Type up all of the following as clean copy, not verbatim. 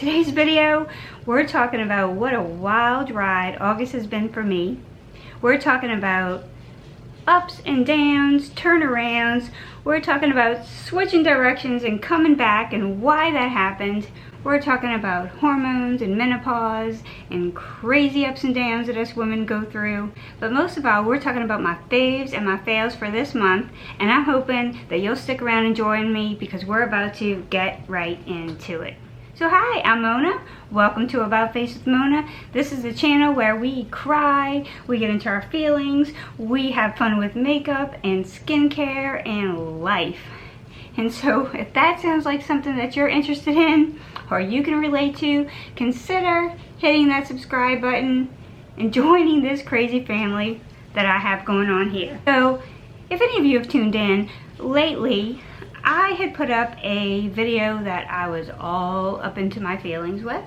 Today's video, we're talking about what a wild ride August has been for me. We're talking about ups and downs, turnarounds. We're talking about switching directions and coming back and why that happened. We're talking about hormones and menopause and crazy ups and downs that us women go through. But most of all, we're talking about my faves and my fails for this month. And I'm hoping that you'll stick around and join me because we're about to get right into it. So hi, I'm Mona. Welcome to About Face with Mona. This is the channel where we cry, we get into our feelings, we have fun with makeup and skincare and life. And so if that sounds like something that you're interested in or you can relate to, consider hitting that subscribe button and joining this crazy family that I have going on here. So if any of you have tuned in lately, I had put up a video that I was all up into my feelings with.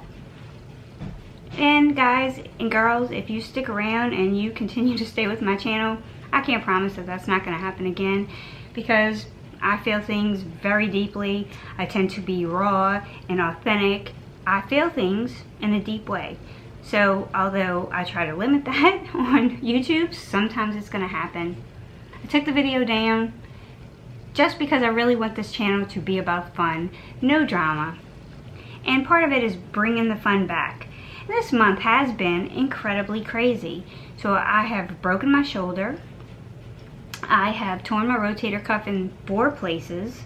And guys and girls, if you stick around and you continue to stay with my channel, I can't promise that that's not going to happen again because I feel things very deeply. I tend to be raw and authentic. I feel things in a deep way. So although I try to limit that on YouTube, sometimes it's going to happen. I took the video down just because I really want this channel to be about fun, no drama. And part of it is bringing the fun back. This month has been incredibly crazy. So I have broken my shoulder. I have torn my rotator cuff in 4 places.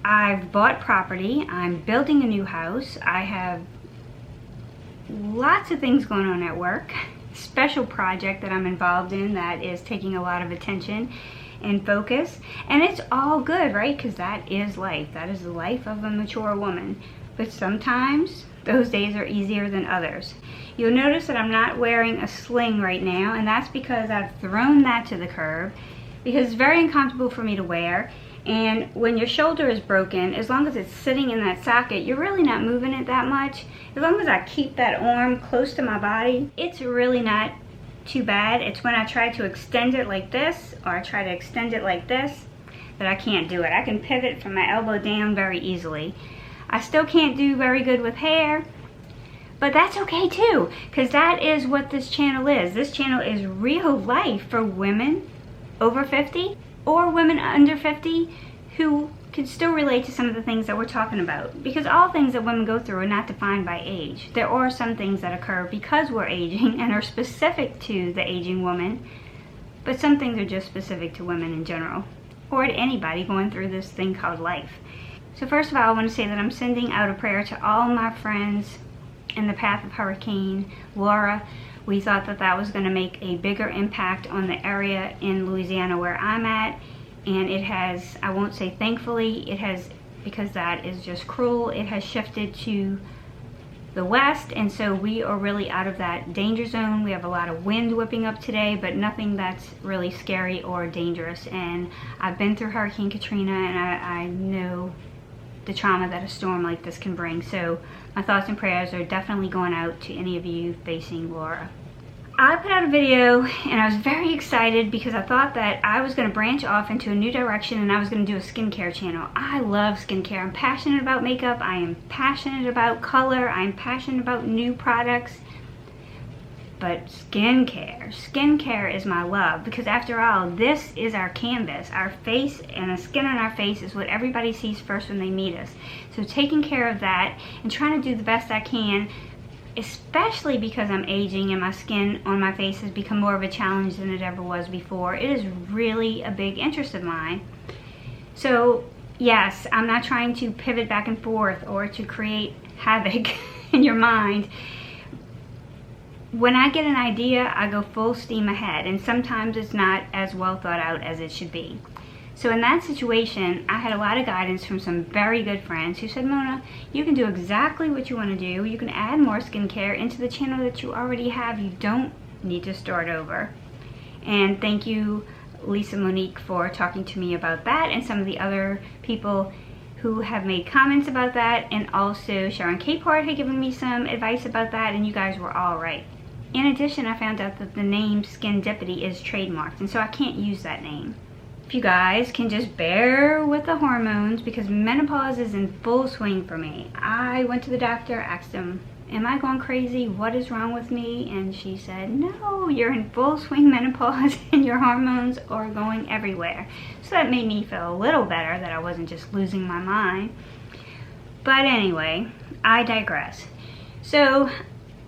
I've bought property. I'm building a new house. I have lots of things going on at work. Special project that I'm involved in that is taking a lot of attention and focus, and it's all good, right? Because that is life. That is the life of a mature woman. But sometimes those days are easier than others. You'll notice that I'm not wearing a sling right now, and that's because I've thrown that to the curb because it's very uncomfortable for me to wear. And when your shoulder is broken, as long as it's sitting in that socket, you're really not moving it that much. As long as I keep that arm close to my body, it's really not too bad. It's when I try to extend it like this or I try to extend it like this that I can't do it. I can pivot from my elbow down very easily. I still can't do very good with hair, but that's okay too, because that is what this channel is. This channel is real life for women over 50 or women under 50 who can still relate to some of the things that we're talking about, because all things that women go through are not defined by age. There are some things that occur because we're aging and are specific to the aging woman, but some things are just specific to women in general, or to anybody going through this thing called life. So first of all, I want to say that I'm sending out a prayer to all my friends in the path of Hurricane Laura. We thought that that was going to make a bigger impact on the area in Louisiana where I'm at. And it has, I won't say thankfully, it has, because that is just cruel, it has shifted to the west, and so we are really out of that danger zone. We have a lot of wind whipping up today, but nothing that's really scary or dangerous. And I've been through Hurricane Katrina, and I know the trauma that a storm like this can bring. So my thoughts and prayers are definitely going out to any of you facing Laura. I put out a video and I was very excited because I thought that I was going to branch off into a new direction and I was going to do a skincare channel. I love skincare. I'm passionate about makeup. I am passionate about color. I'm passionate about new products. But skincare is my love, because after all, this is our canvas. Our face and the skin on our face is what everybody sees first when they meet us. So taking care of that and trying to do the best I can, especially because I'm aging and my skin on my face has become more of a challenge than it ever was before. It is really a big interest of mine. So yes, I'm not trying to pivot back and forth or to create havoc in your mind. When I get an idea, I go full steam ahead, and sometimes it's not as well thought out as it should be. So in that situation, I had a lot of guidance from some very good friends who said, Mona, you can do exactly what you want to do. You can add more skincare into the channel that you already have. You don't need to start over. And thank you, Lisa Monique, for talking to me about that, and some of the other people who have made comments about that, and also Sharon Capehart had given me some advice about that, and you guys were all right. In addition, I found out that the name Skin Dippity is trademarked, and so I can't use that name. if you guys can just bear with the hormones, because menopause is in full swing for me. I went to the doctor, asked him, am I going crazy? What is wrong with me? And she said, no, you're in full swing menopause and your hormones are going everywhere. So that made me feel a little better that I wasn't just losing my mind. But anyway, I digress. So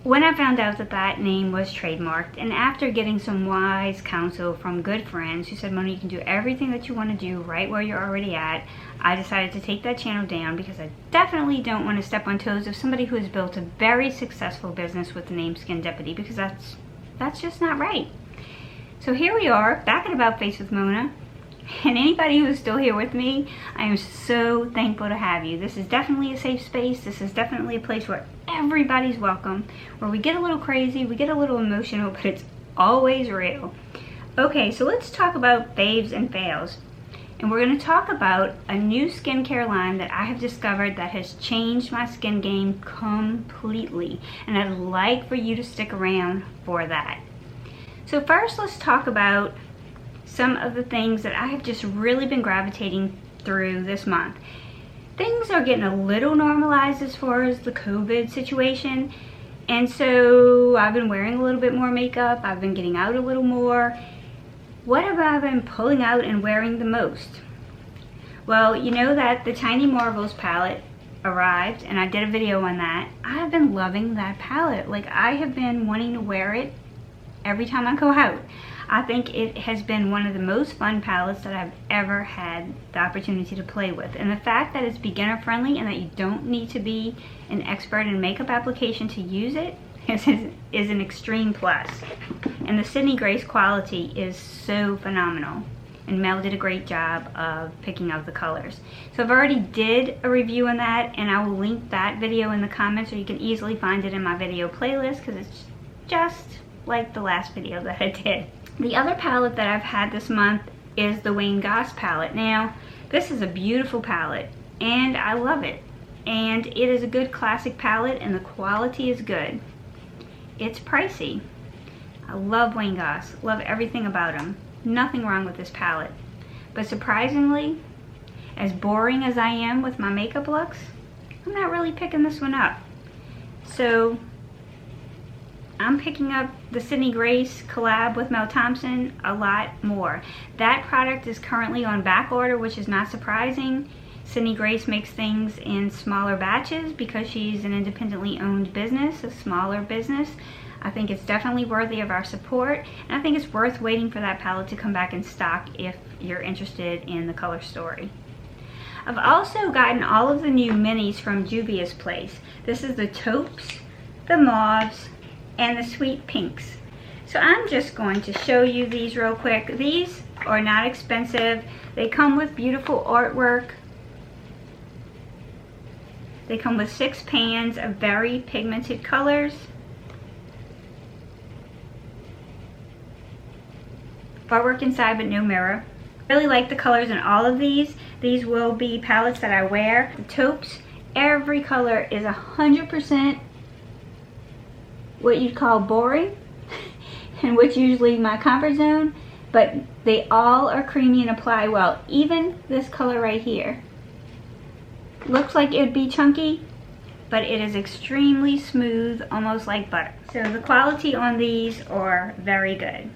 when I found out that that name was trademarked, and after getting some wise counsel from good friends who said, Mona, you can do everything that you want to do right where you're already at, I decided to take that channel down, because I definitely don't want to step on toes of somebody who has built a very successful business with the name Skin Deputy, because that's just not right. So here we are, back at About Face with Mona. And anybody who is still here with me, I am so thankful to have you. This is definitely a safe space. This is definitely a place where everybody's welcome, where we get a little crazy, we get a little emotional, but it's always real. Okay, so let's talk about faves and fails. And we're going to talk about a new skincare line that I have discovered that has changed my skin game completely. And I'd like for you to stick around for that. So first, let's talk about some of the things that I have just really been gravitating through this month. Things are getting a little normalized as far as the COVID situation, and so I've been wearing a little bit more makeup, I've been getting out a little more. What have I been pulling out and wearing the most? Well, you know that the Tiny Marvels palette arrived, and I did a video on that. I've been loving that palette. Like, I have been wanting to wear it every time I go out. I think it has been one of the most fun palettes that I've ever had the opportunity to play with. And the fact that it's beginner friendly and that you don't need to be an expert in makeup application to use it is an extreme plus. And the Sydney Grace quality is so phenomenal. And Mel did a great job of picking out the colors. So I've already did a review on that, and I will link that video in the comments, or you can easily find it in my video playlist, because it's just like the last video that I did. The other palette that I've had this month is the Wayne Goss palette. Now, this is a beautiful palette, and I love it. And it is a good classic palette, and the quality is good. It's pricey. I love Wayne Goss, love everything about him. Nothing wrong with this palette. But surprisingly, as boring as I am with my makeup looks, I'm not really picking this one up. So I'm picking up the Sydney Grace collab with Mel Thompson a lot more. That product is currently on back order, which is not surprising. Sydney Grace makes things in smaller batches because she's an independently owned business, a smaller business. I think it's definitely worthy of our support, and I think it's worth waiting for that palette to come back in stock if you're interested in the color story. I've also gotten all of the new minis from Juvia's Place. This is the taupes, the mauves, and the sweet pinks. So I'm just going to show you these real quick. These are not expensive. They come with beautiful artwork. They come with 6 pans of very pigmented colors. Artwork inside but no mirror. I really like the colors in all of these. These will be palettes that I wear. The taupes, every color is 100% what you'd call boring and what's usually my comfort zone, but they all are creamy and apply well. Even this color right here looks like it'd be chunky, but it is extremely smooth, almost like butter. So the quality on these are very good.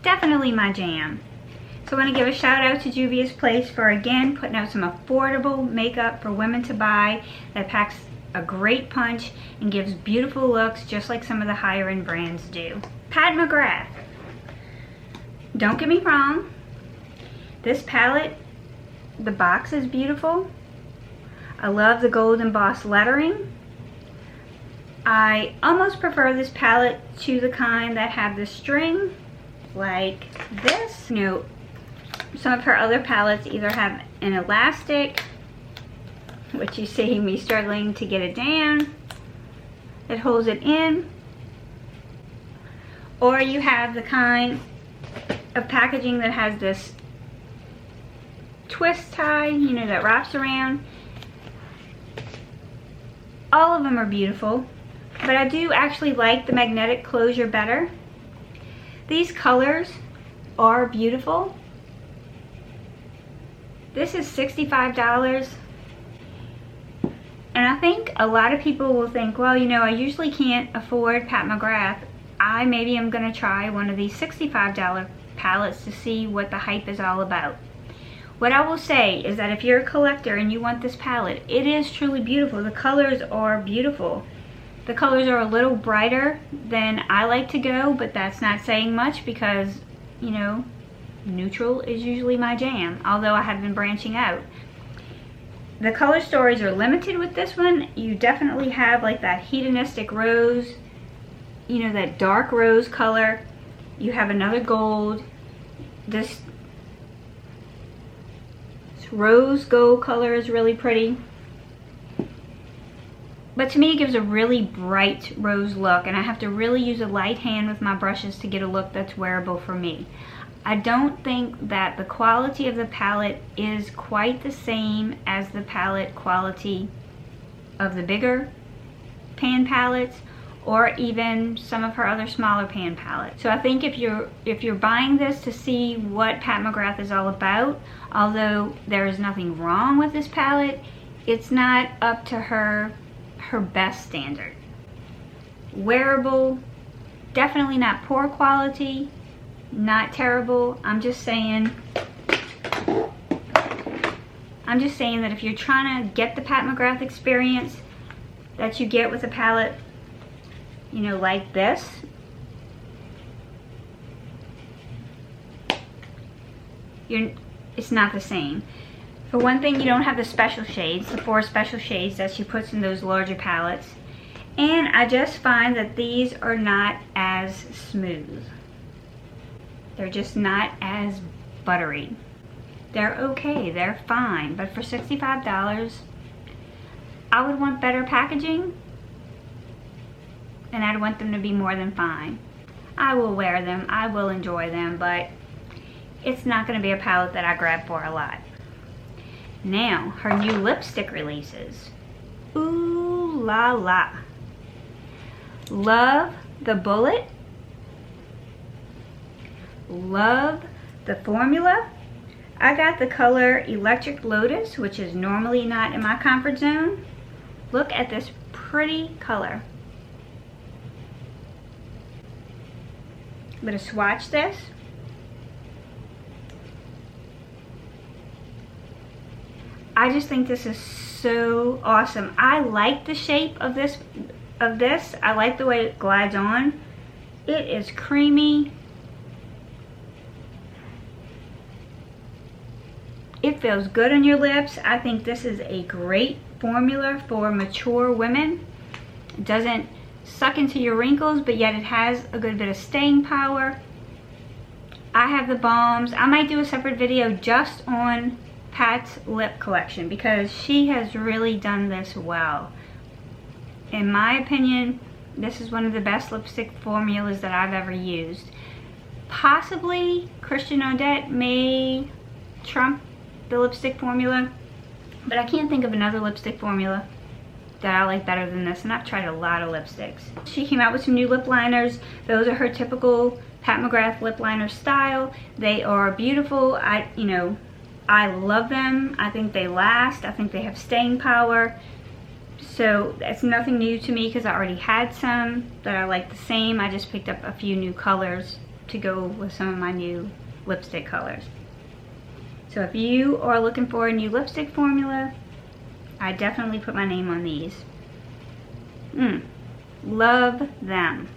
Definitely my jam. So I want to give a shout out to Juvia's Place for again putting out some affordable makeup for women to buy that packs a great punch and gives beautiful looks just like some of the higher end brands do. Pat McGrath. Don't get me wrong, this palette, the box is beautiful. I love the gold embossed lettering. I almost prefer this palette to the kind that have the string like this. You know, some of her other palettes either have an elastic, which you see me struggling to get it down, that holds it in, or you have the kind of packaging that has this twist tie, you know, that wraps around. All of them are beautiful, but but I do actually like the magnetic closure better. These colors are beautiful. This is $65. And I think a lot of people will think, well, you know, I usually can't afford Pat McGrath. Maybe I'm gonna try one of these $65 palettes to see what the hype is all about. What I will say is that if you're a collector and you want this palette, it is truly beautiful. The colors are beautiful. The colors are a little brighter than I like to go, but that's not saying much because, you know, neutral is usually my jam, although I have been branching out. The color stories are limited with this one. You definitely have like that hedonistic rose, you know, that dark rose color. You have another gold. This rose gold color is really pretty. But to me, it gives a really bright rose look, and I have to really use a light hand with my brushes to get a look that's wearable for me. I don't think that the quality of the palette is quite the same as the palette quality of the bigger pan palettes, or even some of her other smaller pan palettes. So I think if you're buying this to see what Pat McGrath is all about, although there is nothing wrong with this palette, it's not up to her best standard. Wearable, definitely not poor quality, not terrible. I'm just saying that if you're trying to get the Pat McGrath experience that you get with a palette, you know, like this, it's not the same. For one thing, you don't have the special shades, the 4 special shades that she puts in those larger palettes. And I just find that these are not as smooth. They're just not as buttery. They're okay, they're fine, but for $65, I would want better packaging, and I'd want them to be more than fine. I will wear them, I will enjoy them, but it's not gonna be a palette that I grab for a lot. Now, her new lipstick releases. Ooh la la. Love the bullet. Love the formula. I got the color Electric Lotus, which is normally not in my comfort zone. Look at this pretty color. I'm gonna swatch this. I just think this is so awesome. I like the shape of this. I like the way it glides on. It is creamy. It feels good on your lips. I think this is a great formula for mature women. It doesn't suck into your wrinkles, but yet it has a good bit of staying power. I have the balms. I might do a separate video just on Pat's lip collection because she has really done this well. In my opinion, this is one of the best lipstick formulas that I've ever used. Possibly Christian Odette may trump the lipstick formula, but I can't think of another lipstick formula that I like better than this, and I've tried a lot of lipsticks. She came out with some new lip liners. Those are her typical Pat McGrath lip liner style. They are beautiful. I love them. I think they last. I think they have staying power. So that's nothing new to me because I already had some that I like the same. I just picked up a few new colors to go with some of my new lipstick colors. So if you are looking for a new lipstick formula, I definitely put my name on these. Love them.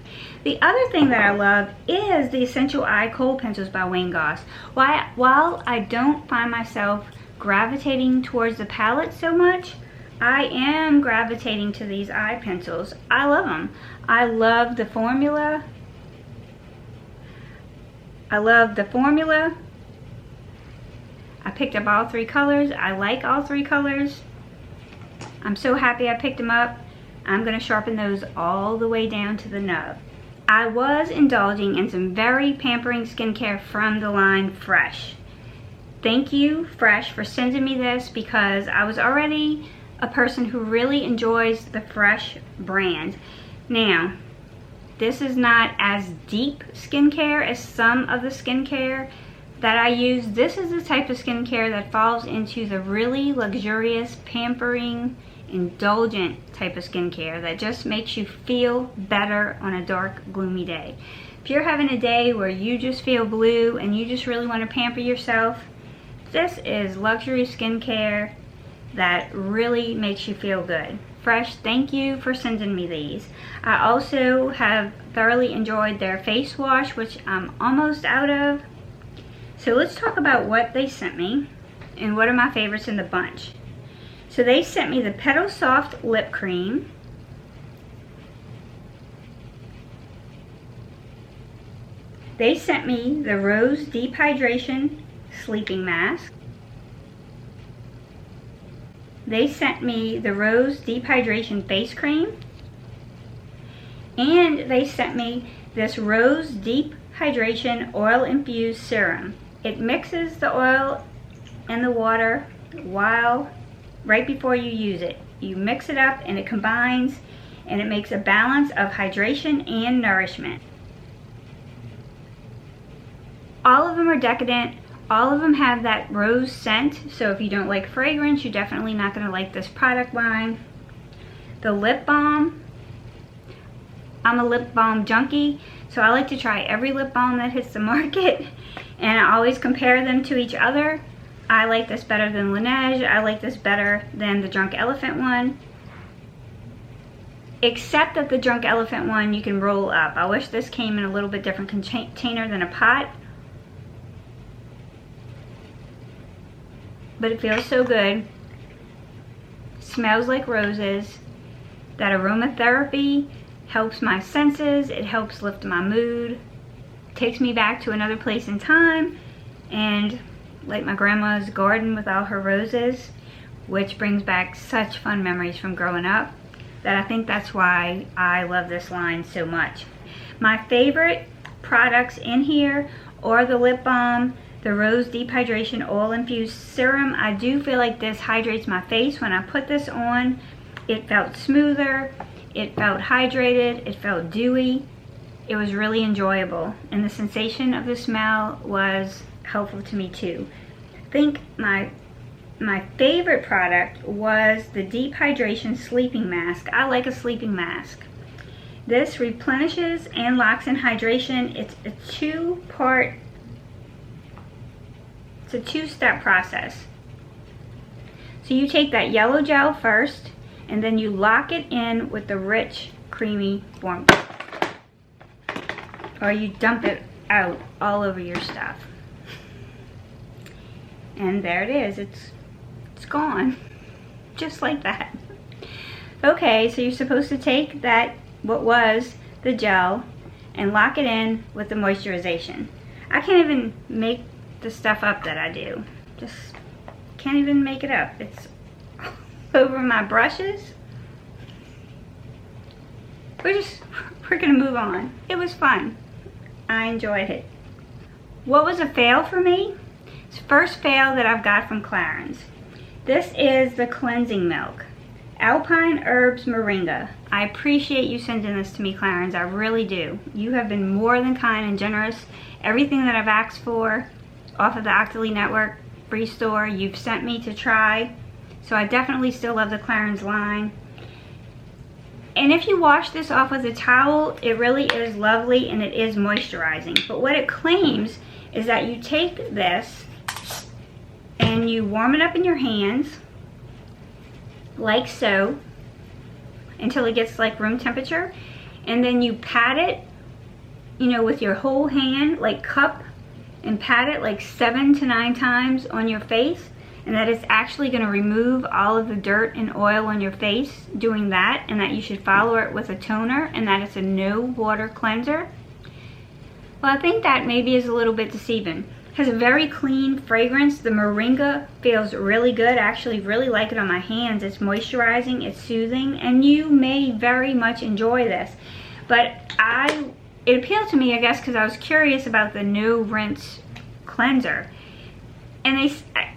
The other thing that I love is the Essential Eye Kohl Pencils by Wayne Goss. While I don't find myself gravitating towards the palette so much, I am gravitating to these eye pencils. I love them. I love the formula. I picked up all 3 colors. I like all 3 colors. I'm so happy I picked them up. I'm going to sharpen those all the way down to the nub. I was indulging in some very pampering skincare from the line Fresh. Thank you, Fresh, for sending me this because I was already a person who really enjoys the Fresh brand. Now, this is not as deep skincare as some of the skincare that I use. This is the type of skincare that falls into the really luxurious, pampering, indulgent type of skincare that just makes you feel better on a dark, gloomy day. If you're having a day where you just feel blue and you just really want to pamper yourself, this is luxury skincare that really makes you feel good. Fresh, thank you for sending me these. I also have thoroughly enjoyed their face wash, which I'm almost out of. So let's talk about what they sent me and what are my favorites in the bunch. So they sent me the Petal Soft Lip Cream. They sent me the Rose Deep Hydration Sleeping Mask. They sent me the Rose Deep Hydration Face Cream. And they sent me this Rose Deep Hydration Oil-Infused Serum. It mixes the oil and the water right before you use it. You mix it up and it combines and it makes a balance of hydration and nourishment. All of them are decadent. All of them have that rose scent, so if you don't like fragrance, you're definitely not going to like this product line. The lip balm, I'm a lip balm junkie, so I like to try every lip balm that hits the market, and I always compare them to each other. I like this better than Laneige. I like this better than the Drunk Elephant one. Except that the Drunk Elephant one you can roll up. I wish this came in a little bit different container than a pot. But it feels so good. Smells like roses. That aromatherapy helps my senses. It helps lift my mood. Takes me back to another place in time. And like my grandma's garden with all her roses, which brings back such fun memories from growing up, that I think that's why I love this line so much. My favorite products in here are the lip balm, the Rose Deep Hydration Oil-Infused Serum. I do feel like this hydrates my face. When I put this on, it felt smoother, it felt hydrated, it felt dewy. It was really enjoyable, and the sensation of the smell was helpful to me too. I think my favorite product was the Deep Hydration Sleeping Mask. I like a sleeping mask. This replenishes and locks in hydration. It's a two-step process. So you take that yellow gel first, and then you lock it in with the rich, creamy form. Or you dump it out all over your stuff. And there it is. It's gone. Just like that. Okay, so you're supposed to take that, what was the gel, and lock it in with the moisturization. I can't even make the stuff up that I do. Just can't even make it up. It's over my brushes. We're gonna move on. It was fun. I enjoyed it. What was a fail for me? It's the first fail that I've got from Clarins. This is the cleansing milk. Alpine Herbs Moringa. I appreciate you sending this to me, Clarins. I really do. You have been more than kind and generous. Everything that I've asked for off of the Octoly Network free store, you've sent me to try. So I definitely still love the Clarins line. And if you wash this off with a towel, it really is lovely and it is moisturizing. But what it claims is that you take this and you warm it up in your hands, like so, until it gets like room temperature. And then you pat it, you know, with your whole hand, like cup, and pat it like 7 to 9 times on your face. And that it's actually going to remove all of the dirt and oil on your face doing that, and that you should follow it with a toner, and that it's a no water cleanser. Well, I think that maybe is a little bit deceiving. It has a very clean fragrance. The Moringa feels really good. I actually really like it on my hands. It's moisturizing, it's soothing, and you may very much enjoy this. But it appealed to me, I guess, because I was curious about the no rinse cleanser. And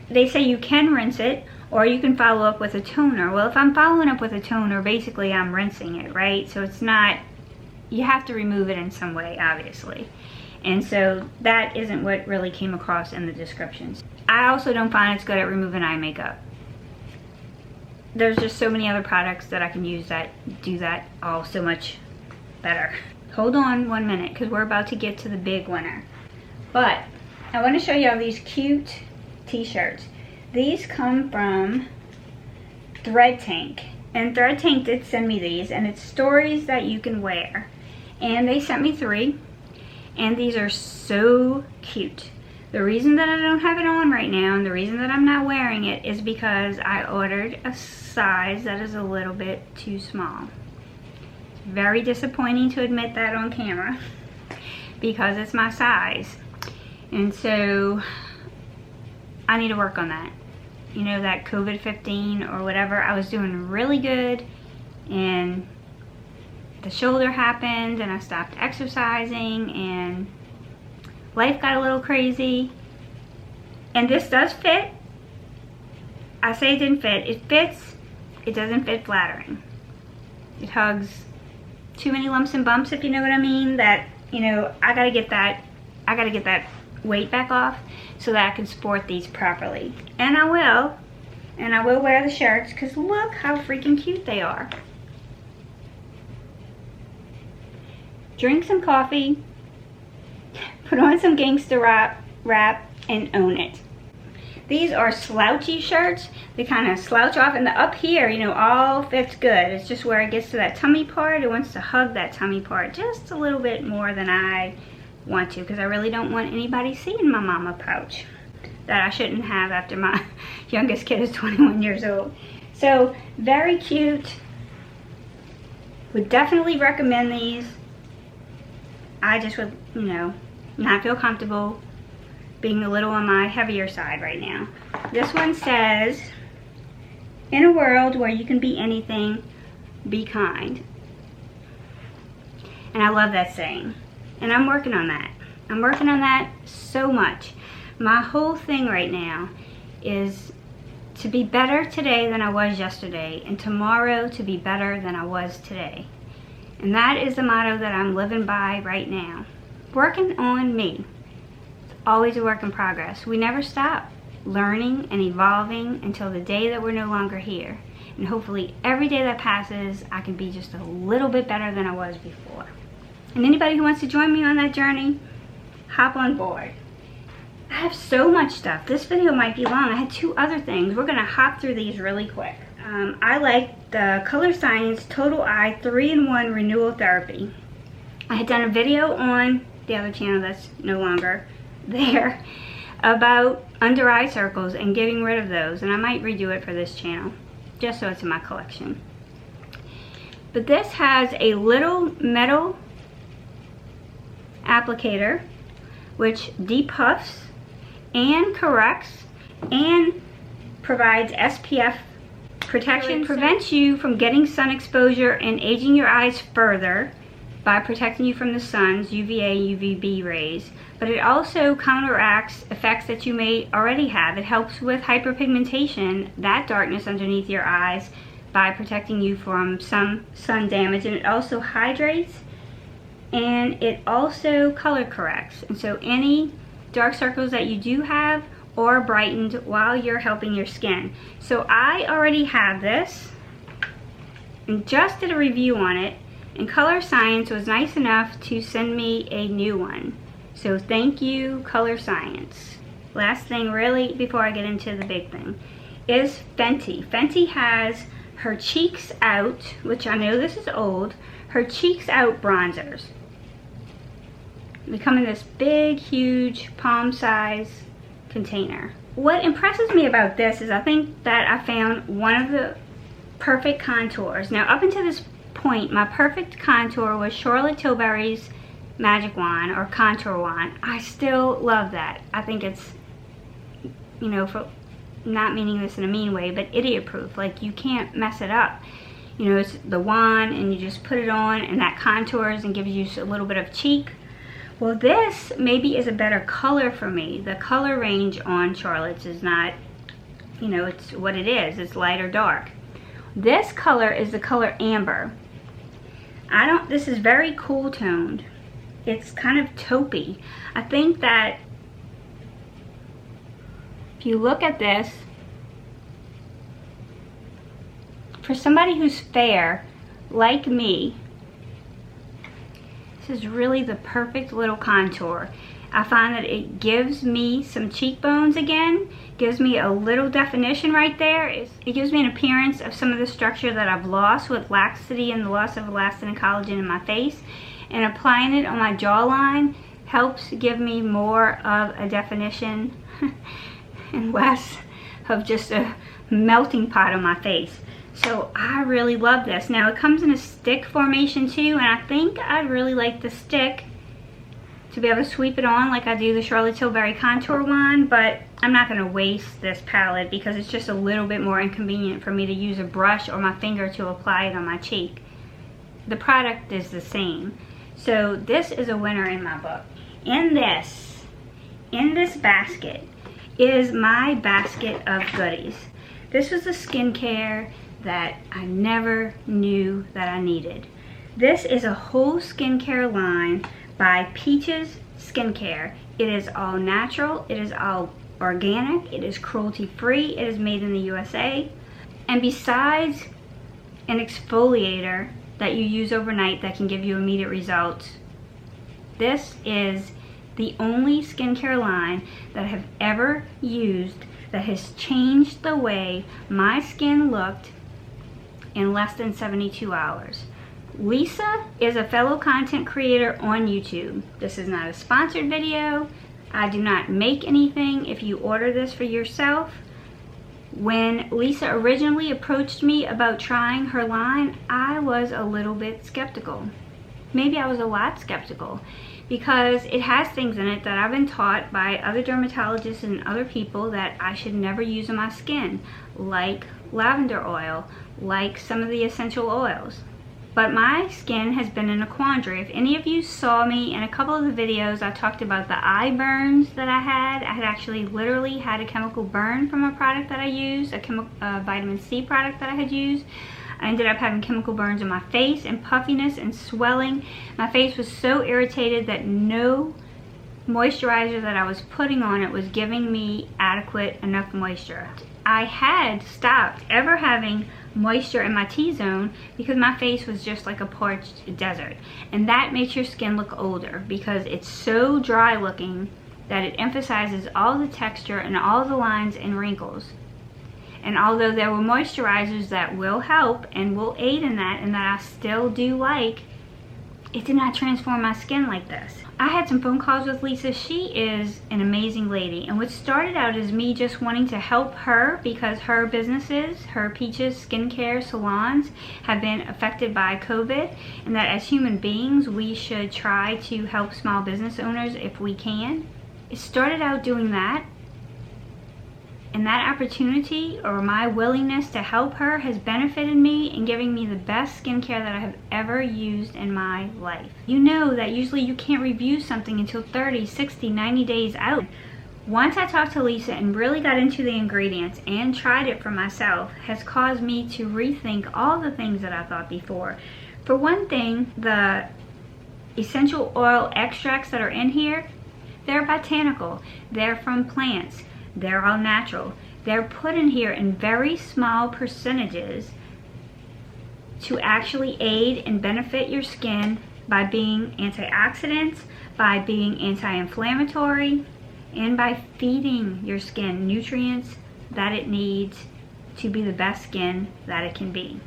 they say you can rinse it, Or you can follow up with a toner. Well, if I'm following up with a toner, basically I'm rinsing it, right? So it's not, you have to remove it in some way, obviously. And so that isn't what really came across in the descriptions. I also don't find it's good at removing eye makeup. There's just so many other products that I can use that do that all so much better. Hold on 1 minute, because we're about to get to the big winner. But I want to show you all these cute t-shirts. These come from Thread Tank. And Thread Tank did send me these, and it's stories that you can wear. And they sent me 3. And these are so cute. The reason that I don't have it on right now and the reason that I'm not wearing it is because I ordered a size that is a little bit too small. Very disappointing to admit that on camera because it's my size. And so I need to work on that. You know, that COVID-15 or whatever, I was doing really good and the shoulder happened and I stopped exercising and life got a little crazy. And this does fit. I say it didn't fit. It fits. It doesn't fit flattering. It hugs too many lumps and bumps, if you know what I mean. That, you know, I gotta get that weight back off so that I can sport these properly. And I will. And I will wear the shirts because look how freaking cute they are. Drink some coffee, put on some gangster rap, and own it. These are slouchy shirts. They kind of slouch off, and the up here, you know, all fits good. It's just where it gets to that tummy part. It wants to hug that tummy part just a little bit more than I want to, because I really don't want anybody seeing my mama pouch that I shouldn't have after my youngest kid is 21 years old. So very cute. Would definitely recommend these. I just would, you know, not feel comfortable being a little on my heavier side right now. This one says, in a world where you can be anything, be kind. And I love that saying. And I'm working on that. I'm working on that so much. My whole thing right now is to be better today than I was yesterday, and tomorrow to be better than I was today. And that is the motto that I'm living by right now. Working on me. It's always a work in progress. We never stop learning and evolving until the day that we're no longer here. And hopefully every day that passes, I can be just a little bit better than I was before. And anybody who wants to join me on that journey, hop on board. I have so much stuff. This video might be long. I had 2 other things. We're gonna hop through these really quick. I like the Colorescience Total Eye 3-in-1 Renewal Therapy. I had done a video on the other channel that's no longer there about under eye circles and getting rid of those, and I might redo it for this channel just so it's in my collection. But this has a little metal applicator which depuffs and corrects and provides SPF protection. Prevents you from getting sun exposure and aging your eyes further by protecting you from the sun's UVA, UVB rays. But it also counteracts effects that you may already have. It helps with hyperpigmentation, that darkness underneath your eyes, by protecting you from some sun damage. And it also hydrates, and it also color corrects. And so any dark circles that you do have or brightened while you're helping your skin. So I already have this and just did a review on it, and Colorescience was nice enough to send me a new one. So thank you, Colorescience. Last thing really before I get into the big thing is Fenty. Fenty has her Cheeks Out, which I know this is old, her Cheeks Out bronzers. They come in this big, huge, palm size container. What impresses me about this is I think that I found one of the perfect contours. Now, up until this point, my perfect contour was Charlotte Tilbury's Magic Wand or Contour Wand. I still love that. I think it's, you know, for not meaning this in a mean way, but idiot proof. Like, you can't mess it up. You know, it's the wand and you just put it on and that contours and gives you a little bit of cheek. Well, this maybe is a better color for me. The color range on Charlotte's is not you know, it's what it is. It's light or dark. This color is the color Amber. This is very cool toned. It's kind of taupey. I think that if you look at this, for somebody who's fair, like me, this is really the perfect little contour. I find that it gives me some cheekbones again, gives me a little definition right there. It gives me an appearance of some of the structure that I've lost with laxity and the loss of elastin and collagen in my face. And applying it on my jawline helps give me more of a definition and less of just a melting pot on my face. So I really love this. Now it comes in a stick formation too, and I think I'd really like the stick to be able to sweep it on like I do the Charlotte Tilbury contour one, but I'm not going to waste this palette because it's just a little bit more inconvenient for me to use a brush or my finger to apply it on my cheek. The product is the same. So this is a winner in my book. In this basket is my basket of goodies. This was the skincare that I never knew that I needed. This is a whole skincare line by Peaches Skincare. It is all natural, it is all organic, it is cruelty free, it is made in the USA. And besides an exfoliator that you use overnight that can give you immediate results, this is the only skincare line that I have ever used that has changed the way my skin looked in less than 72 hours. Lisa is a fellow content creator on YouTube. This is not a sponsored video. I do not make anything if you order this for yourself. When Lisa originally approached me about trying her line, I was a little bit skeptical. Maybe I was a lot skeptical because it has things in it that I've been taught by other dermatologists and other people that I should never use on my skin, like lavender oil, like some of the essential oils. But my skin has been in a quandary. If any of you saw me in a couple of the videos, I talked about the eye burns that I had. I had actually literally had a chemical burn from a product that I used, a vitamin C product that I had used. I ended up having chemical burns on my face and puffiness and swelling. My face was so irritated that no moisturizer that I was putting on it was giving me adequate enough moisture. I had stopped ever having moisture in my T-zone because my face was just like a parched desert, and that makes your skin look older because it's so dry looking that it emphasizes all the texture and all the lines and wrinkles. And although there were moisturizers that will help and will aid in that and that I still do like, it did not transform my skin like this. I had some phone calls with Lisa. She is an amazing lady, and what started out as me just wanting to help her because her businesses, her Peaches Skincare salons, have been affected by COVID, and that as human beings we should try to help small business owners if we can. It started out doing that, and that opportunity or my willingness to help her has benefited me in giving me the best skincare that I have ever used in my life. You know that usually you can't review something until 30, 60, 90 days out. Once I talked to Lisa and really got into the ingredients and tried it for myself, has caused me to rethink all the things that I thought before. For one thing, the essential oil extracts that are in here, they're botanical, they're from plants. They're all natural. They're put in here in very small percentages to actually aid and benefit your skin by being antioxidants, by being anti-inflammatory, and by feeding your skin nutrients that it needs to be the best skin that it can be.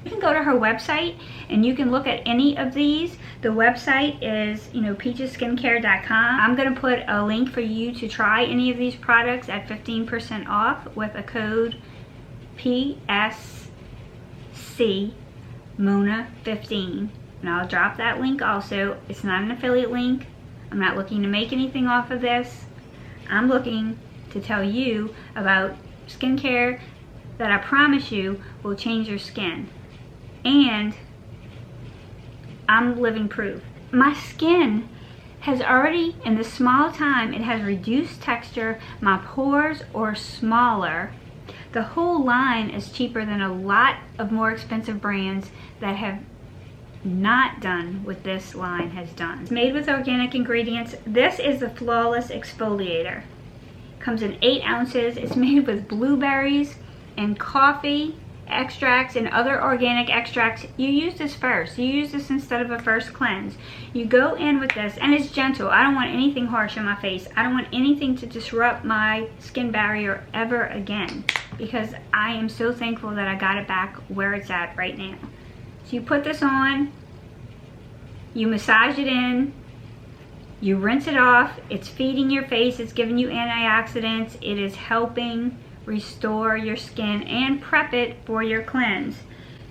You can go to her website and you can look at any of these. The website is, peachesskincare.com. I'm going to put a link for you to try any of these products at 15% off with a code PSCMONA15. And I'll drop that link also. It's not an affiliate link. I'm not looking to make anything off of this. I'm looking to tell you about skincare that I promise you will change your skin. And I'm living proof. My skin has already, in this small time, it has reduced texture. My pores are smaller. The whole line is cheaper than a lot of more expensive brands that have not done what this line has done. It's made with organic ingredients. This is the Flawless Exfoliator. Comes in 8 ounces. It's made with blueberries and coffee extracts and other organic extracts. You use this first. You use this instead of a first cleanse. You go in with this, and it's gentle. I don't want anything harsh on my face. I don't want anything to disrupt my skin barrier ever again, because I am so thankful that I got it back where it's at right now. So you put this on, you massage it in, you rinse it off. It's feeding your face, it's giving you antioxidants, it is helping restore your skin and prep it for your cleanse.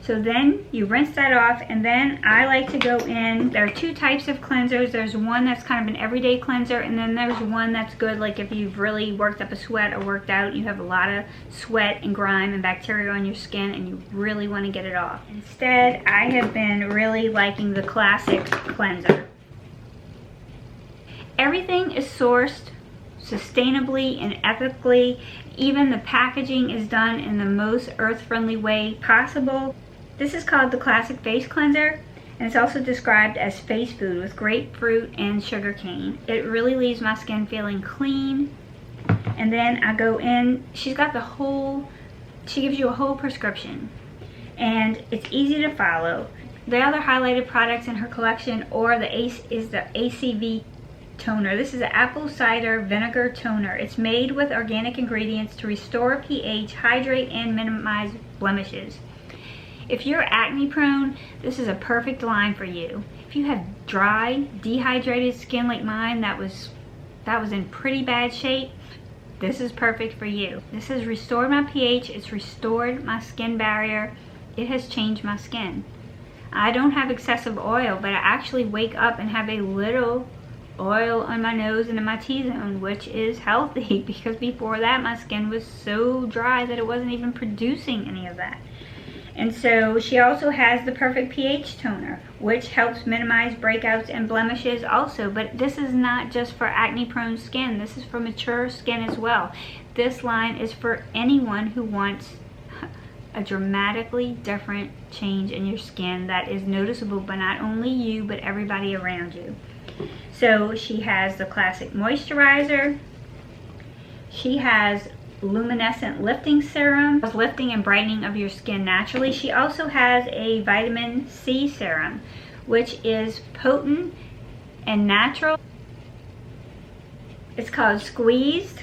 So then you rinse that off, and then I like to go in. There are 2 types of cleansers. There's one that's kind of an everyday cleanser, and then there's one that's good like if you've really worked up a sweat or worked out, you have a lot of sweat and grime and bacteria on your skin and you really want to get it off. Instead, I have been really liking the classic cleanser. Everything is sourced sustainably and ethically. Even the packaging is done in the most earth-friendly way possible. This is called the Classic Face Cleanser, and it's also described as face food with grapefruit and sugarcane. It really leaves my skin feeling clean. And then I go in, she gives you a whole prescription, and it's easy to follow. The other highlighted products in her collection is the ACV toner. This is an apple cider vinegar toner. It's made with organic ingredients to restore pH, hydrate, and minimize blemishes. If you're acne prone, this is a perfect line for you. If you have dry, dehydrated skin like mine that was in pretty bad shape, this is perfect for you. This has restored my pH, it's restored my skin barrier, it has changed my skin. I don't have excessive oil, but I actually wake up and have a little oil on my nose and in my T-zone, which is healthy, because before that my skin was so dry that it wasn't even producing any of that. And so she also has the Perfect pH toner, which helps minimize breakouts and blemishes also. But this is not just for acne prone skin, this is for mature skin as well. This line is for anyone who wants a dramatically different change in your skin that is noticeable by not only you but everybody around you. So she has the Classic Moisturizer. She has Luminescent Lifting Serum, lifting and brightening of your skin naturally. She also has a vitamin C serum, which is potent and natural. It's called Squeezed,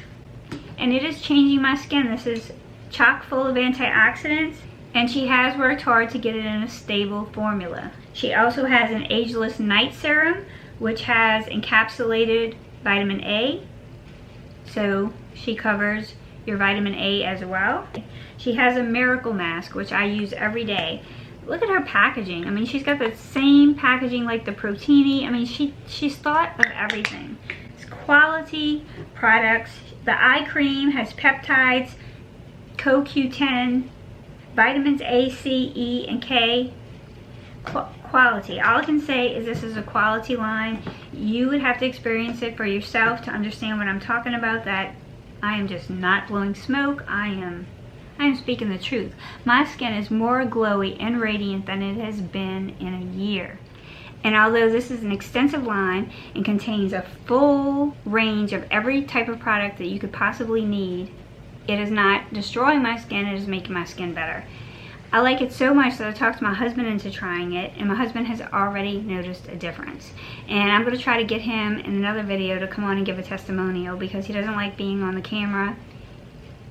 and it is changing my skin. This is chock full of antioxidants, and she has worked hard to get it in a stable formula. She also has an Ageless Night Serum, which has encapsulated vitamin A, so she covers your vitamin A as well. She has a Miracle Mask, which I use every day. Look at her packaging. I mean, she's got the same packaging like the Protini. I mean, she's thought of everything. It's quality products. The eye cream has peptides, CoQ10, vitamins A, C, E, and K. Quality. All I can say is this is a quality line. You would have to experience it for yourself to understand what I'm talking about, that I am just not blowing smoke. I am speaking the truth. My skin is more glowy and radiant than it has been in a year. And although this is an extensive line and contains a full range of every type of product that you could possibly need, it is not destroying my skin, it is making my skin better. I like it so much that I talked my husband into trying it, and my husband has already noticed a difference. And I'm going to try to get him in another video to come on and give a testimonial, because he doesn't like being on the camera.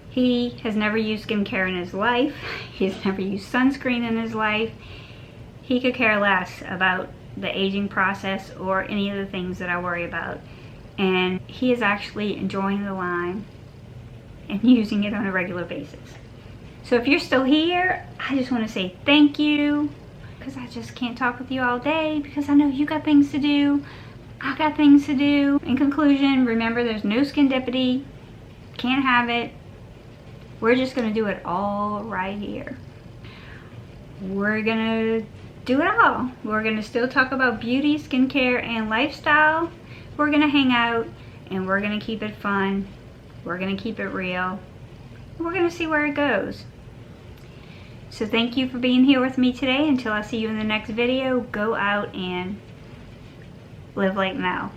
He has never used skincare in his life. He's never used sunscreen in his life. He could care less about the aging process or any of the things that I worry about. And he is actually enjoying the line and using it on a regular basis. So if you're still here, I just want to say thank you, because I just can't talk with you all day, because I know you got things to do. I got things to do. In conclusion, remember, there's no skindipity. Can't have it. We're just going to do it all right here. We're going to do it all. We're going to still talk about beauty, skincare, and lifestyle. We're going to hang out, and we're going to keep it fun. We're going to keep it real. we're gonna see where it goes. So thank you for being here with me today. Until I see you in the next video, go out and live like Mel.